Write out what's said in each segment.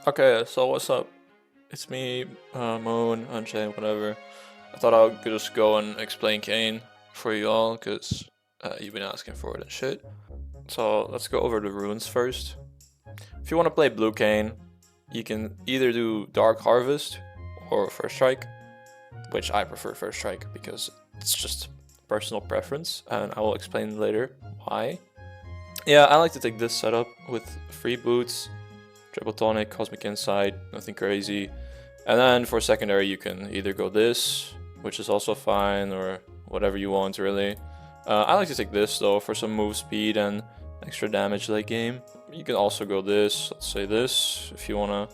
Okay, so what's up? It's me, Moon, Unchained, whatever. I thought I could just go and explain Kayn for you all, because you've been asking for it and shit. So let's go over the runes first. If you want to play blue Kayn, you can either do Dark Harvest or First Strike, which I prefer First Strike because it's just personal preference, and I will explain later why. Yeah, I like to take this setup with free boots, triple tonic, cosmic insight, nothing crazy. And then for secondary you can either go this, which is also fine, or whatever you want really. I like to take this though for some move speed and extra damage late game. You can also go this, let's say this, if you wanna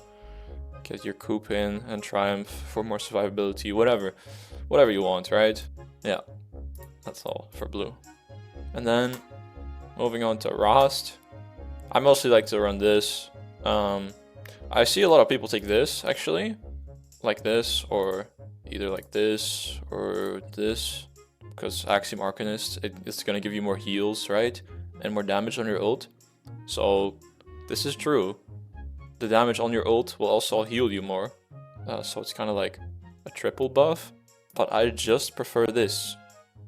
get your coup in and triumph for more survivability, whatever you want, right? Yeah, that's all for blue. And then moving on to Rost, I mostly like to run this. I see a lot of people take this actually, like this, or either like this or this, because Axiom Arcanist, it's gonna give you more heals, right? And more damage on your ult. So this is true. The damage on your ult will also heal you more. So it's kind of like a triple buff. But I just prefer this,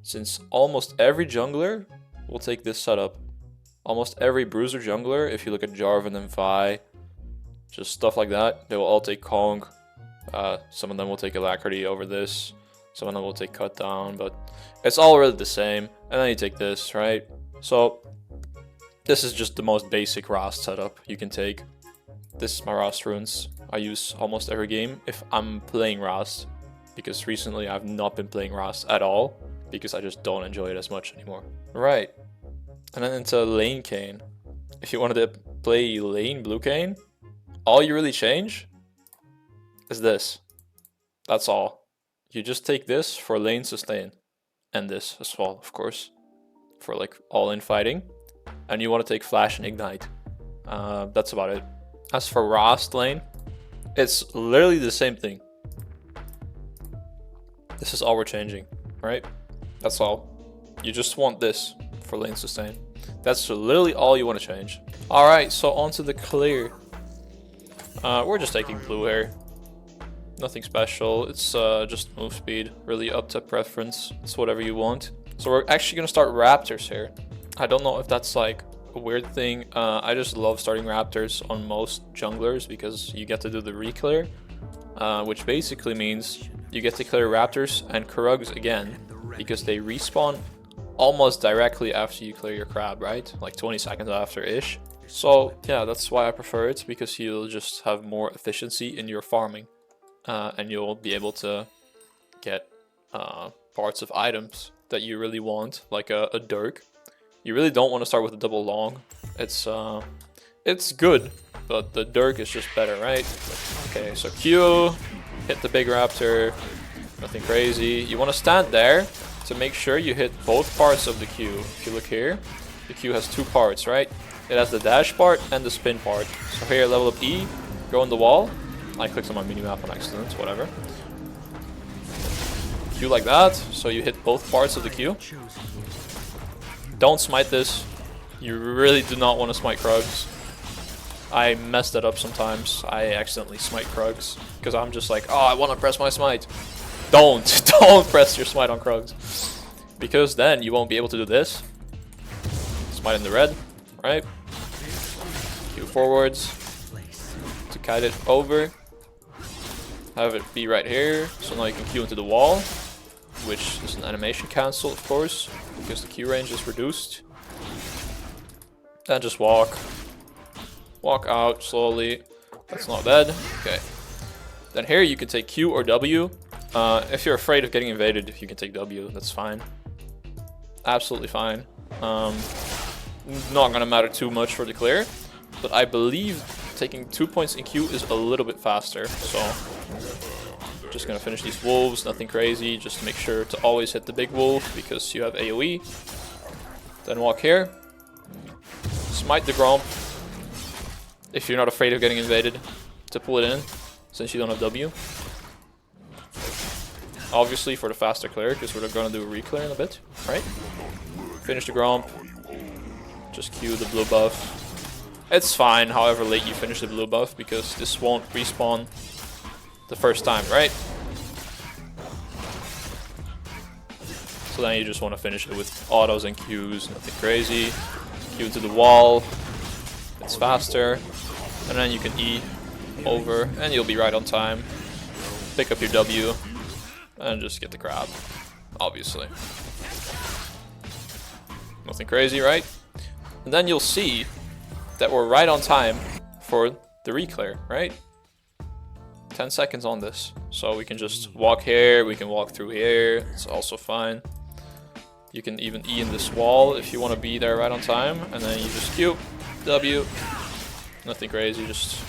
since almost every jungler will take this setup. Almost every bruiser jungler, if you look at Jarvan and Vi, just stuff like that, they will all take Kong. Some of them will take Alacrity over this. Some of them will take Cut Down, but it's all really the same. And then you take this, right? So this is just the most basic Rost setup you can take. This is my Rost runes. I use almost every game if I'm playing Rost, because recently I've not been playing Rost at all, because I just don't enjoy it as much anymore. Right. And then into lane Kayn. If you wanted to play lane blue Kayn, all you really change is this. That's all. You just take this for lane sustain, and this as well, of course, for like all-in fighting. And you want to take flash and ignite. That's about it. As for Rost lane, it's literally the same thing. This is all we're changing, right? That's all. You just want this for lane sustain. That's literally all you want to change. Alright, so on to the clear. We're just taking blue here. Nothing special. It's just move speed. Really up to preference. It's whatever you want. So we're actually going to start Raptors here. I don't know if that's like a weird thing. I just love starting Raptors on most junglers because you get to do the reclear. Which basically means you get to clear Raptors and Krugs again, because they respawn almost directly after you clear your crab, right? Like 20 seconds after-ish. So yeah, that's why I prefer it, because you'll just have more efficiency in your farming. And you'll be able to get parts of items that you really want, like a Dirk. You really don't want to start with a double long. It's good, but the Dirk is just better, right? Okay, so Q, hit the big raptor, nothing crazy. You want to stand there to make sure you hit both parts of the Q. If you look here, the Q has two parts, right? It has the dash part and the spin part. So here, level up E, go on the wall. I clicked on my minimap on accident, whatever. Q like that, so you hit both parts of the Q. Don't smite this. You really do not want to smite Krugs. I mess that up sometimes. I accidentally smite Krugs because I'm just like, oh, I want to press my smite. Don't press your smite on Krugs, because then you won't be able to do this. Smite in the red, right? Q forwards to kite it over. Have it be right here, so now you can Q into the wall, which is an animation cancel, of course, because the Q range is reduced. Then just walk out slowly. That's not dead. Okay. Then here you can take Q or W. If you're afraid of getting invaded, you can take W. That's fine. Absolutely fine. Not gonna matter too much for the clear, but I believe taking 2 points in Q is a little bit faster. So just gonna finish these wolves. Nothing crazy. Just make sure to always hit the big wolf because you have AoE. Then walk here. Smite the Gromp. If you're not afraid of getting invaded, to pull it in, since you don't have W. Obviously for the faster clear, because we're gonna do a reclear in a bit, right? Finish the Gromp. Just Q the blue buff. It's fine however late you finish the blue buff, because this won't respawn the first time, right? So then you just want to finish it with autos and Qs, nothing crazy. Q to the wall, it's faster, and then you can E over, and you'll be right on time. Pick up your W, and just get the crab, obviously. Nothing crazy, right? And then you'll see that we're right on time for the reclear, right? 10 seconds on this. So we can just walk here, we can walk through here, it's also fine. You can even E in this wall if you want to be there right on time, and then you just Q, W, nothing crazy, just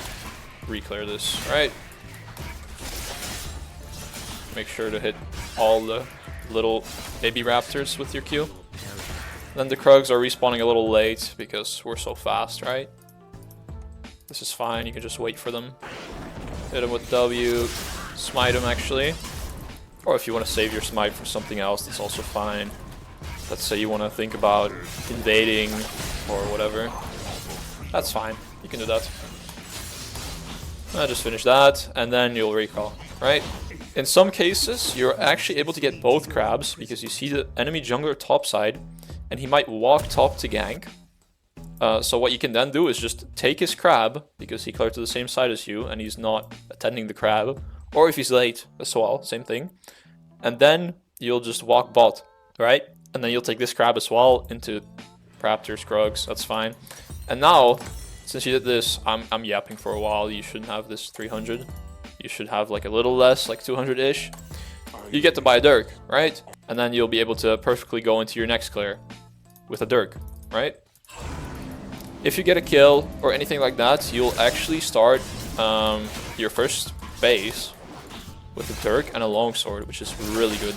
reclear this, right? Make sure to hit all the little baby raptors with your Q. Then the Krugs are respawning a little late because we're so fast, right? This is fine, you can just wait for them. Hit them with W, smite them actually. Or if you want to save your smite for something else, that's also fine. Let's say you want to think about invading or whatever. That's fine, you can do that. Just finish that, and then you'll recall, right? In some cases, you're actually able to get both crabs because you see the enemy jungler topside, and he might walk top to gank. So what you can then do is just take his crab, because he cleared to the same side as you, and he's not attending the crab. Or if he's late as well, same thing. And then you'll just walk bot, right? And then you'll take this crab as well into Raptors, Krugs, that's fine. And now, since you did this, I'm yapping for a while, you shouldn't have this 300. You should have like a little less, like 200-ish. You get to buy a Dirk, right? And then you'll be able to perfectly go into your next clear with a Dirk, right? If you get a kill or anything like that, you'll actually start your first base with a Dirk and a longsword, which is really good.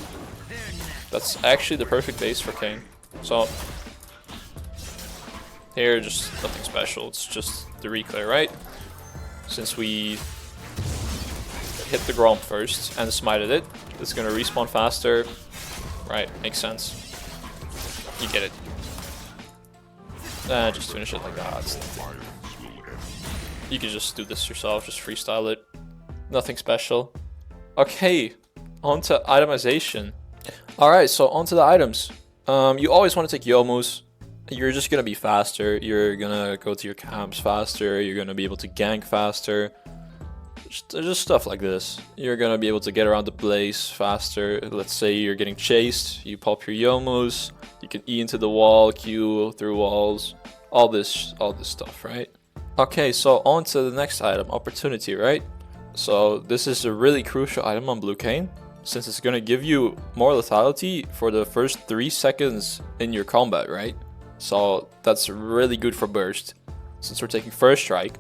That's actually the perfect base for Kayn. So here, just nothing special. It's just the reclear, right? Since we hit the Gromp first and smited it, it's gonna respawn faster. Right, makes sense. You get it. Just finish it like that. You can just do this yourself, just freestyle it. Nothing special. Okay, on to itemization. Alright, so on to the items. You always want to take Youmuu's. You're just gonna be faster. You're gonna go to your camps faster. You're gonna be able to gank faster. Just stuff like this. You're gonna be able to get around the place faster. Let's say you're getting chased. You pop your Youmuu's. You can E into the wall, Q through walls. All this stuff, right? Okay, so on to the next item, opportunity, right? So this is a really crucial item on Blue Kayn, since it's gonna give you more lethality for the first 3 seconds in your combat, right? So that's really good for burst, since we're taking first strike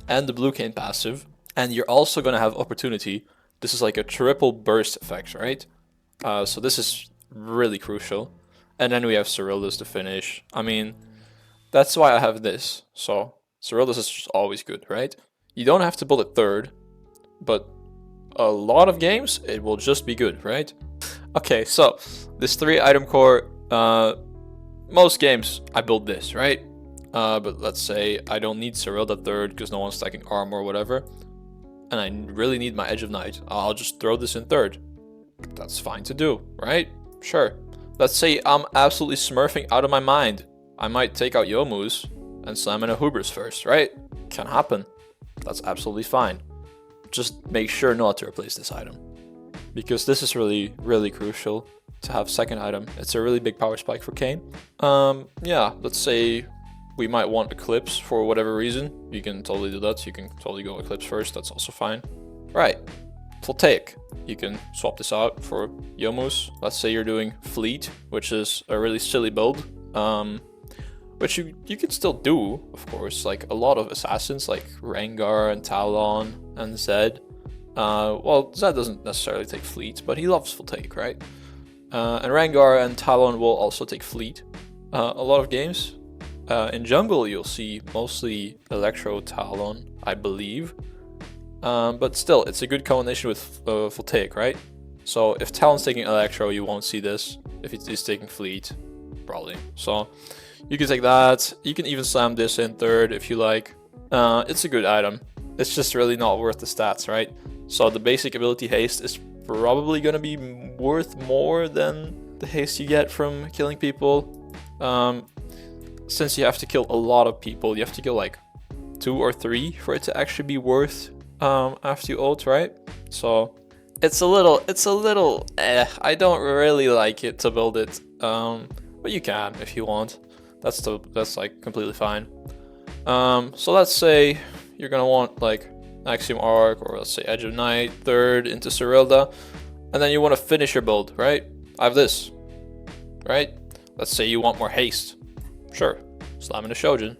and the Blue Kayn passive, and you're also gonna have opportunity. This is like a triple burst effect, right? So this is really crucial. And then we have Cerildus to finish. I mean, that's why I have this. So Cerildus is just always good, right? You don't have to build it third, but a lot of games it will just be good, right? Okay, so this 3 item core, most games I build this, right? But let's say I don't need Cerildus third because no one's stacking armor or whatever, and I really need my Edge of Night. I'll just throw this in third. That's fine to do, right? Sure. Let's say I'm absolutely smurfing out of my mind. I might take out Youmuu's and slam in a Hubris first, right? Can happen. That's absolutely fine. Just make sure not to replace this item, because this is really, really crucial to have second item. It's a really big power spike for Kayn. Yeah, let's say we might want Eclipse for whatever reason. You can totally do that. You can totally go Eclipse first. That's also fine. Right. Voltaic. You can swap this out for Youmuu's. Let's say you're doing Fleet, which is a really silly build. Which you can still do, of course. Like a lot of assassins like Rengar and Talon and Zed. Well, Zed doesn't necessarily take Fleet, but he loves Voltaic, right? And Rengar and Talon will also take Fleet. A lot of games. In jungle, you'll see mostly Electro Talon, I believe. But still, it's a good combination with Voltaic, right? So if Talon's taking Electro, you won't see this. If he's taking Fleet, probably. So You can take that. You can even slam this in third if you like. It's a good item. It's just really not worth the stats, right? So the basic ability haste is probably gonna be worth more than the haste you get from killing people. Since you have to kill a lot of people, you have to kill like 2 or 3 for it to actually be worth after you ult, right? So it's a little I don't really like it to build it, but you can if you want. That's like completely fine. So let's say you're gonna want like Axiom Arc, or let's say Edge of Night, third into Serilda, and then you want to finish your build, right? I have this, right? Let's say you want more haste. Sure, slam in a Shojin.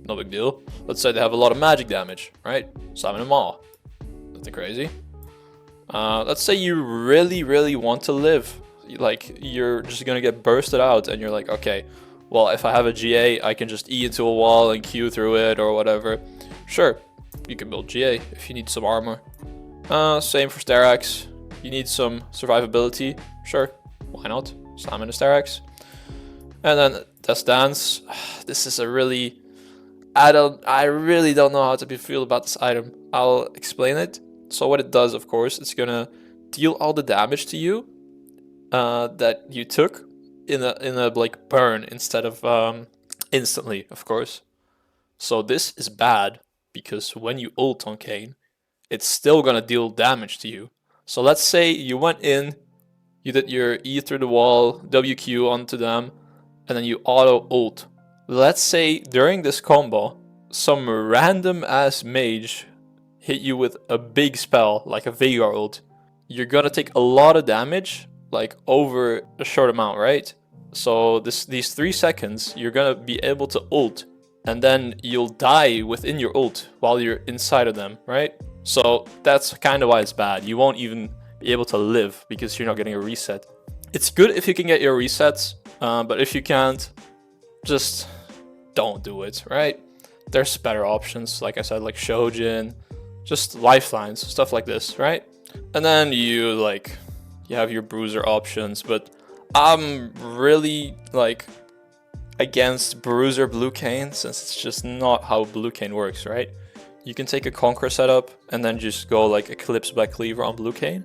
No big deal. Let's say they have a lot of magic damage, right? Slam in a Maw. Nothing crazy. Let's say you really want to live. Like, you're just gonna get bursted out, and you're like, okay, well, if I have a GA, I can just E into a wall and Q through it or whatever. Sure, you can build GA if you need some armor. Same for Sterax. You need some survivability. Sure, why not? Slam in a Sterax. And then Death Dance. This is a really... I really don't know how to feel about this item. I'll explain it. So what it does, of course, it's gonna deal all the damage to you that you took in a like burn instead of instantly, of course. So this is bad because when you ult on Kayn, it's still gonna deal damage to you. So let's say you went in, you did your E through the wall, WQ onto them, and then you auto ult. Let's say during this combo, some random ass mage hit you with a big spell, like a Veigar ult. You're gonna take a lot of damage, like over a short amount, right? So these 3 seconds, you're gonna be able to ult, and then you'll die within your ult while you're inside of them, right? So that's kind of why it's bad. You won't even be able to live because you're not getting a reset. It's good if you can get your resets, but if you can't, just don't do it, right? There's better options, like I said, like Shojin, just lifelines, stuff like this, right? And then you have your bruiser options, but I'm really like against bruiser blue Kayn, since it's just not how blue Kayn works, right? You can take a Conquer setup and then just go like Eclipse Black Cleaver on blue Kayn,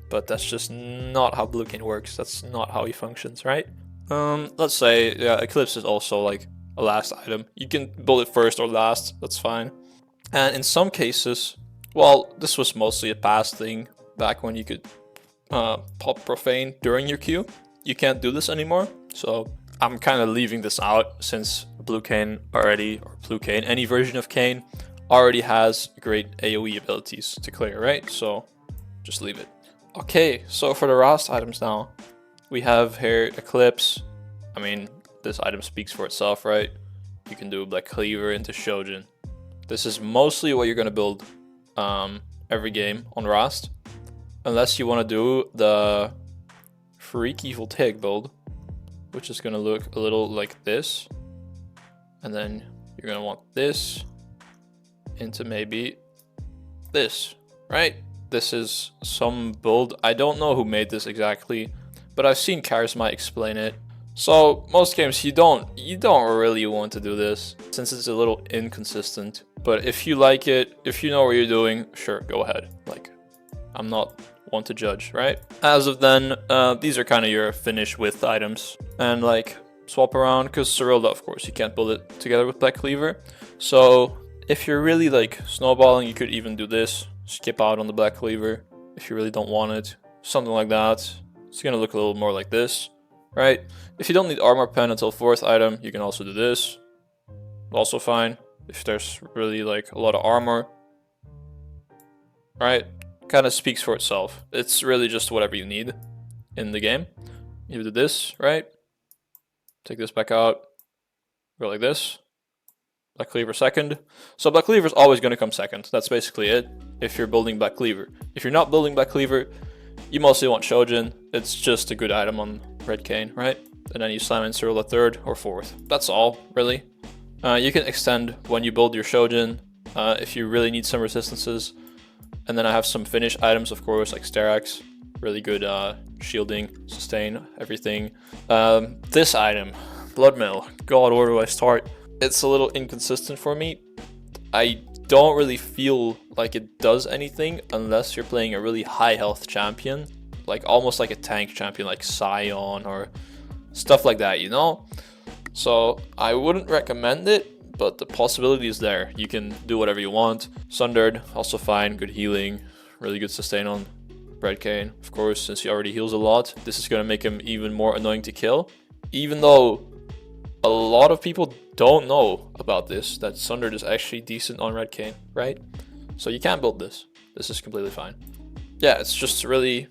but that's just not how blue Kayn works. That's not how he functions, right? Let's say, yeah, Eclipse is also like a last item. You can build it first or last, that's fine. And in some cases, well, this was mostly a past thing back when you could pop Profane during your Q. You can't do this anymore, so I'm kind of leaving this out since blue Kayn already, or blue Kayn, any version of Kayn already has great AoE abilities to clear, right? So just leave it. Okay, so for the Rast items now, we have here Eclipse. I mean, this item speaks for itself, right? You can do Black Cleaver into Shojin. This is mostly what you're gonna build every game on Rast, unless you want to do the Freaky Voltaic build, which is gonna look a little like this, and then you're gonna want this into maybe this, right? This is some build. I don't know who made this exactly, but I've seen Charisma explain it. So most games you don't really want to do this since it's a little inconsistent. But if you like it, if you know what you're doing, sure, go ahead. Like, I'm not one to judge, right? As of then, these are kind of your finish with items, and like swap around, because Serilda, of course, you can't build it together with Black Cleaver. So if you're really like snowballing, you could even do this, skip out on the Black Cleaver if you really don't want it, something like that. It's gonna look a little more like this, right? If you don't need armor pen until 4th item, you can also do this, also fine. If there's really like a lot of armor, right? Kind of speaks for itself. It's really just whatever you need in the game. You do this, right? Take this back out, go like this. Black Cleaver second. So Black Cleaver is always going to come second. That's basically it if you're building Black Cleaver. If you're not building Black Cleaver, you mostly want Shojin. It's just a good item on Red Kayn, right? And then you slam in Serilda 3rd or 4th. That's all, really. You can extend when you build your Shojin if you really need some resistances. And then I have some finish items, of course, like Sterax. Really good shielding, sustain, everything. This item, Blood Mill. God, where do I start? It's a little inconsistent for me. I don't really feel like it does anything unless you're playing a really high health champion, like almost like a tank champion like Scion or stuff like that, you know? So I wouldn't recommend it, but the possibility is there. You can do whatever you want. Sundered, also fine, good healing, really good sustain on Red Kayn. Of course, since he already heals a lot, this is going to make him even more annoying to kill. Even though a lot of people don't know about this, that Sundered is actually decent on Red Kayn, right? So you can't build this. This is completely fine. Yeah, it's just really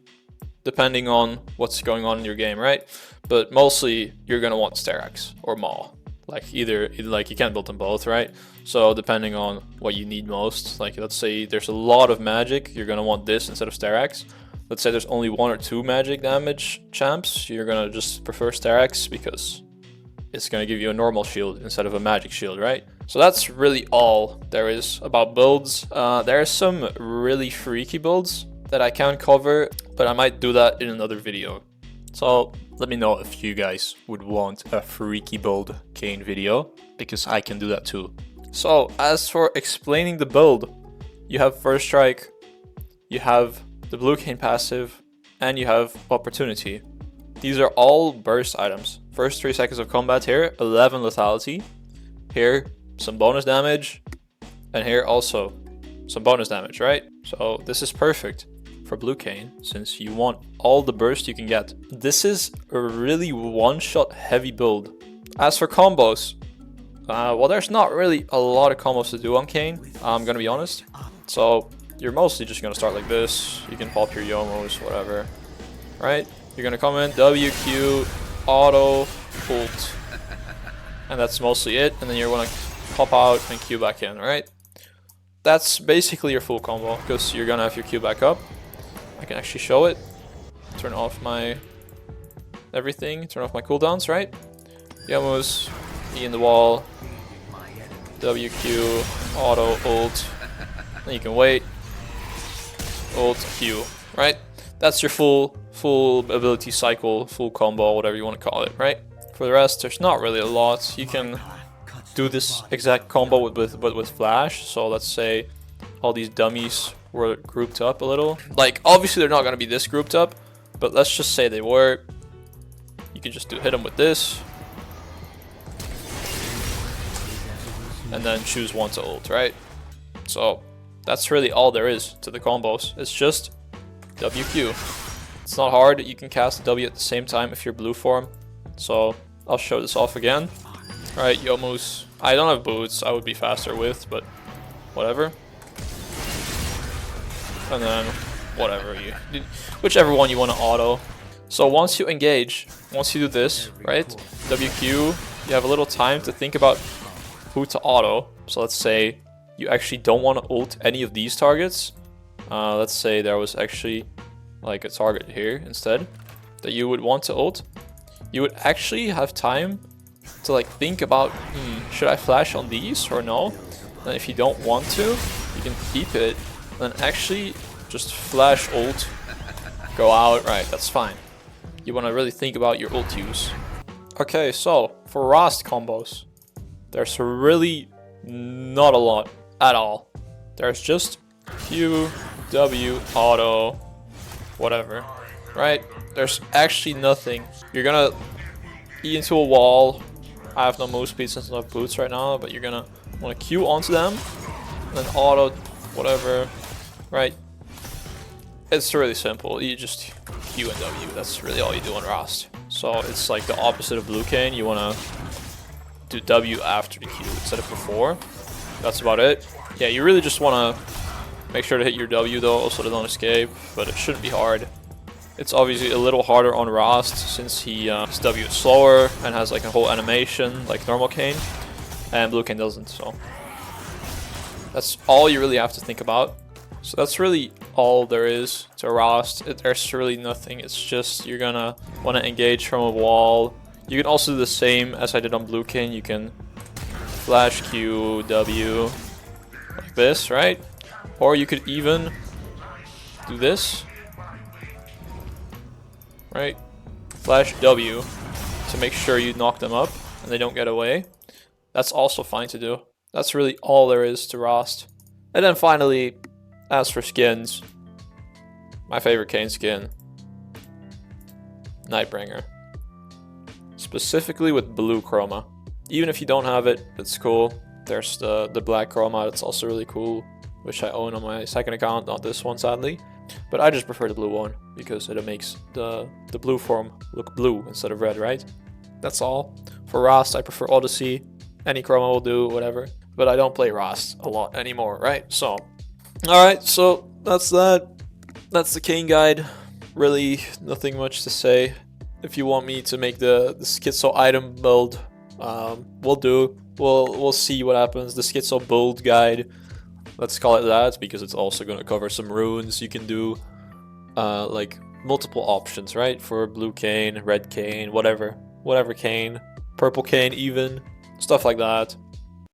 depending on what's going on in your game, right? But mostly you're gonna want Sterak's or Maul. Like either you can't build them both, right? So depending on what you need most, like let's say there's a lot of magic, you're gonna want this instead of Sterak's. Let's say there's only 1 or 2 magic damage champs, you're gonna just prefer Sterak's because it's gonna give you a normal shield instead of a magic shield, right? So that's really all there is about builds. There are some really freaky builds that I can cover, but I might do that in another video. So let me know if you guys would want a freaky build Kayn video, because I can do that too. So as for explaining the build, you have First Strike, you have the blue Kayn passive, and you have Opportunity. These are all burst items. First 3 seconds of combat here, 11 lethality. Here, some bonus damage. And here also, some bonus damage, right? So this is perfect for blue Kayn, since you want all the burst you can get. This is a really one-shot heavy build. As for combos, well, there's not really a lot of combos to do on Kayn, I'm gonna be honest. So you're mostly just gonna start like this. You can pop your Yomos, whatever, right? You're gonna come in, WQ, auto, ult, and that's mostly it. And then you're gonna pop out and Q back in, right? That's basically your full combo, because you're gonna have your Q back up. I can actually show it. Turn off my everything, turn off my cooldowns, right? Yomos, E in the wall, WQ, auto, ult, then you can wait, ult, Q, right? That's your full ability cycle, full combo, whatever you want to call it, right? For the rest, there's not really a lot. You can do this exact combo but with flash. So let's say all these dummies were grouped up a little. Like obviously they're not going to be this grouped up, but let's just say they were. You can just hit them with this, and then choose one to ult, right? So that's really all there is to the combos. It's just WQ. It's not hard. You can cast a W at the same time if you're blue form. So I'll show this off again. Alright, Yomos. I don't have boots. I would be faster with, but whatever. And then whatever whichever one you want to auto. So once you engage, once you do this, right? WQ, you have a little time to think about who to auto. So let's say you actually don't want to ult any of these targets. Let's say there was actually like a target here instead that you would want to ult. You would actually have time to like think about, should I flash on these or no? And if you don't want to, you can keep it and actually just flash ult, go out, right, that's fine. You want to really think about your ult use. Okay, so for Rast combos, there's really not a lot at all. There's just Q, W, auto, whatever, right? There's actually nothing. You're gonna E into a wall. I have no move speed since I have boots right now, but you're gonna want to Q onto them, and then auto, whatever, right? It's really simple. You just Q and W. That's really all you do on Rast. So it's like the opposite of blue Kayn. You wanna do W after the Q instead of before. That's about it. Yeah, you really just wanna make sure to hit your W though, so they don't escape, but it shouldn't be hard. It's obviously a little harder on Rast since his W is slower and has like a whole animation like normal Kayn, and blue Kayn doesn't, so that's all you really have to think about. So that's really all there is to Rast. There's really nothing. It's just you're gonna want to engage from a wall. You can also do the same as I did on blue Kayn. You can flash Q, W, like this, right? Or you could even do this, right? Flash W to make sure you knock them up. and they don't get away, that's also fine to do. That's really all there is to Rost. And then finally, as for skins, my favorite Kayn skin, Nightbringer. Specifically with blue chroma. Even if you don't have it, it's cool. There's the black chroma, it's also really cool, which I own on my second account, not this one sadly. But I just prefer the blue one, because it makes the blue form look blue instead of red, right? That's all. For Rost, I prefer Odyssey. Any chroma will do, whatever. But I don't play Rost a lot anymore, right? So, alright, so that's that. That's the Kayn guide. Really, nothing much to say. If you want me to make the schizo item build, we'll do. We'll see what happens. The schizo build guide, let's call it that, because it's also going to cover some runes. You can do like multiple options, right? For blue Kayn, red Kayn, whatever Kayn, purple Kayn even, stuff like that.